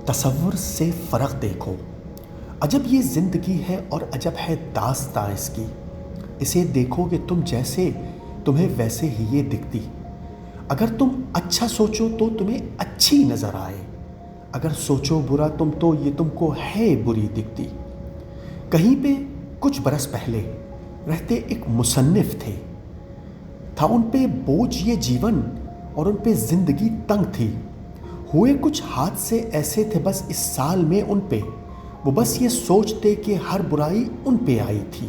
تصور سے فرق دیکھو۔ عجب یہ زندگی ہے اور عجب ہے داستاں اس کی۔ اسے دیکھو کہ تم جیسے تمہیں ویسے ہی یہ دکھتی۔ اگر تم اچھا سوچو تو تمہیں اچھی نظر آئے، اگر سوچو برا تم تو یہ تم کو ہے بری دکھتی۔ کہیں پہ کچھ برس پہلے رہتے ایک مصنف تھے، تھا ان پہ بوجھ یہ جیون اور ان پہ زندگی تنگ تھی۔ ہوئے کچھ حادثے ایسے تھے بس اس سال میں ان پہ، وہ بس یہ سوچتے کہ ہر برائی ان پہ آئی تھی۔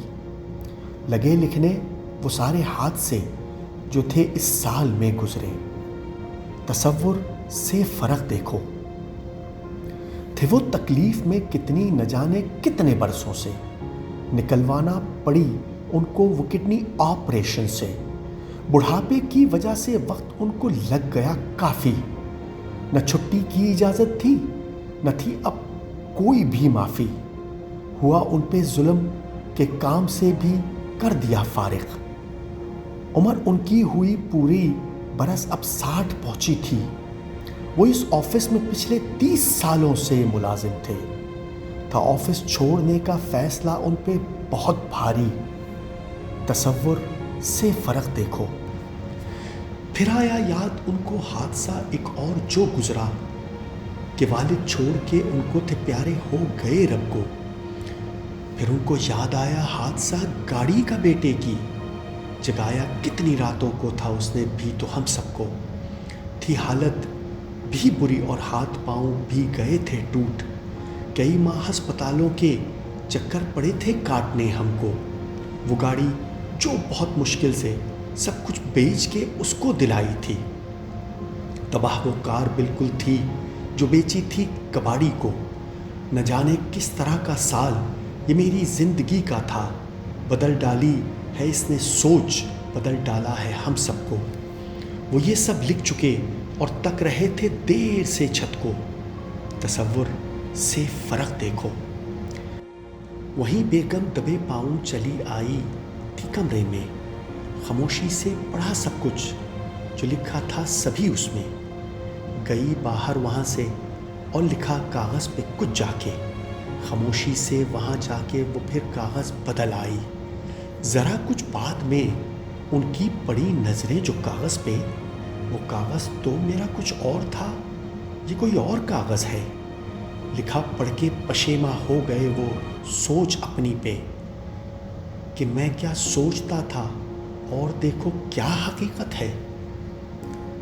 لگے لکھنے وہ سارے حادثے جو تھے اس سال میں گزرے۔ تصور سے فرق دیکھو۔ تھے وہ تکلیف میں کتنی نہ جانے کتنے برسوں سے، نکلوانا پڑی ان کو وہ کڈنی آپریشن سے۔ بڑھاپے کی وجہ سے وقت ان کو لگ گیا کافی، نہ چھٹی کی اجازت تھی نہ تھی اب کوئی بھی معافی۔ ہوا ان پہ ظلم کے کام سے بھی کر دیا فارغ۔ عمر ان کی ہوئی پوری برس اب 60 پہنچی تھی۔ وہ اس آفس میں پچھلے 30 سالوں سے ملازم تھے۔ تھا آفس چھوڑنے کا فیصلہ ان پہ بہت بھاری۔ تصور سے فرق دیکھو۔ پھر آیا یاد ان کو حادثہ ایک اور جو گزرا، کہ والد چھوڑ کے ان کو تھے پیارے ہو گئے رب کو۔ پھر ان کو یاد آیا حادثہ گاڑی کا بیٹے کی، جگایا کتنی راتوں کو تھا اس نے بھی تو ہم سب کو۔ تھی حالت بھی بری اور ہاتھ پاؤں بھی گئے تھے ٹوٹ، کئی ماہ ہسپتالوں کے چکر پڑے تھے کاٹنے ہم کو۔ وہ گاڑی جو بہت مشکل سے سب کچھ بیچ کے اس کو دلائی تھی، تباہ وہ کار بالکل تھی جو بیچی تھی کباڑی کو۔ نہ جانے کس طرح کا سال یہ میری زندگی کا تھا، بدل ڈالی ہے اس نے سوچ، بدل ڈالا ہے ہم سب کو۔ وہ یہ سب لکھ چکے اور تک رہے تھے دیر سے چھت کو۔ تصور سے فرق دیکھو۔ وہیں بیگم دبے پاؤں چلی آئی تھی کمرے میں، خاموشی سے پڑھا سب کچھ جو لکھا تھا سبھی اس میں۔ گئی باہر وہاں سے اور لکھا کاغذ پہ کچھ جا کے، خاموشی سے وہاں جا کے وہ پھر کاغذ بدل آئی۔ ذرا کچھ بعد میں ان کی پڑی نظریں جو کاغذ پہ، وہ کاغذ تو میرا کچھ اور تھا، یہ کوئی اور کاغذ ہے۔ لکھا پڑھ کے پشیماں ہو گئے وہ سوچ اپنی پہ، کہ میں کیا سوچتا تھا اور دیکھو کیا حقیقت ہے۔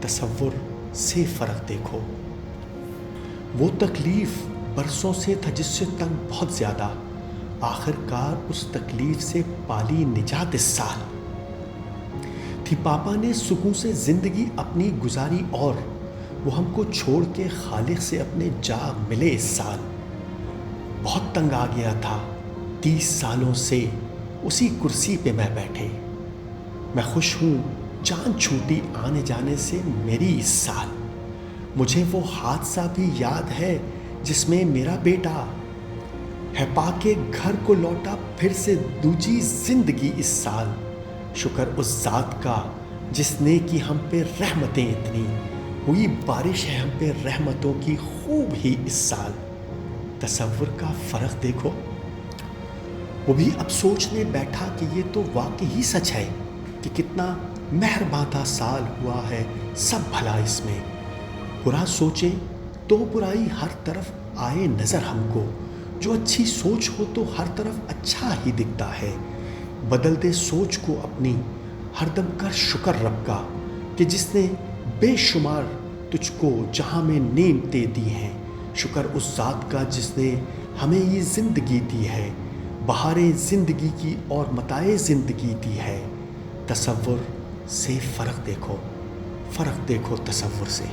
تصور سے فرق دیکھو۔ وہ تکلیف برسوں سے تھا جس سے تنگ بہت زیادہ، آخر کار اس تکلیف سے پالی نجات اس سال۔ تھی پاپا نے سکون سے زندگی اپنی گزاری اور وہ ہم کو چھوڑ کے خالق سے اپنے جا ملے اس سال۔ بہت تنگ آ گیا تھا 30 سالوں سے اسی کرسی پہ میں بیٹھے۔ میں خوش ہوں جان چھوٹی آنے جانے سے میری اس سال۔ مجھے وہ حادثہ بھی یاد ہے جس میں میرا بیٹا ہے پا کے گھر کو لوٹا پھر سے دوجی زندگی اس سال۔ شکر اس ذات کا جس نے کی ہم پہ رحمتیں اتنی، ہوئی بارش ہے ہم پہ رحمتوں کی خوب ہی اس سال۔ تصور کا فرق دیکھو۔ وہ بھی اب سوچنے بیٹھا کہ یہ تو واقعی سچ ہے کہ کتنا مہرباں تھا سال ہوا ہے سب بھلا اس میں۔ برا سوچے تو برائی ہر طرف آئے نظر ہم کو، جو اچھی سوچ ہو تو ہر طرف اچھا ہی دکھتا ہے۔ بدل دے سوچ کو اپنی، ہر دم کر شکر رب کا کہ جس نے بے شمار تجھ کو جہاں میں نعمتیں دی ہیں۔ شکر اس ذات کا جس نے ہمیں یہ زندگی دی ہے، بہاریں زندگی کی اور متاع زندگی دی ہے۔ تصور سے فرق دیکھو، فرق دیکھو تصور سے۔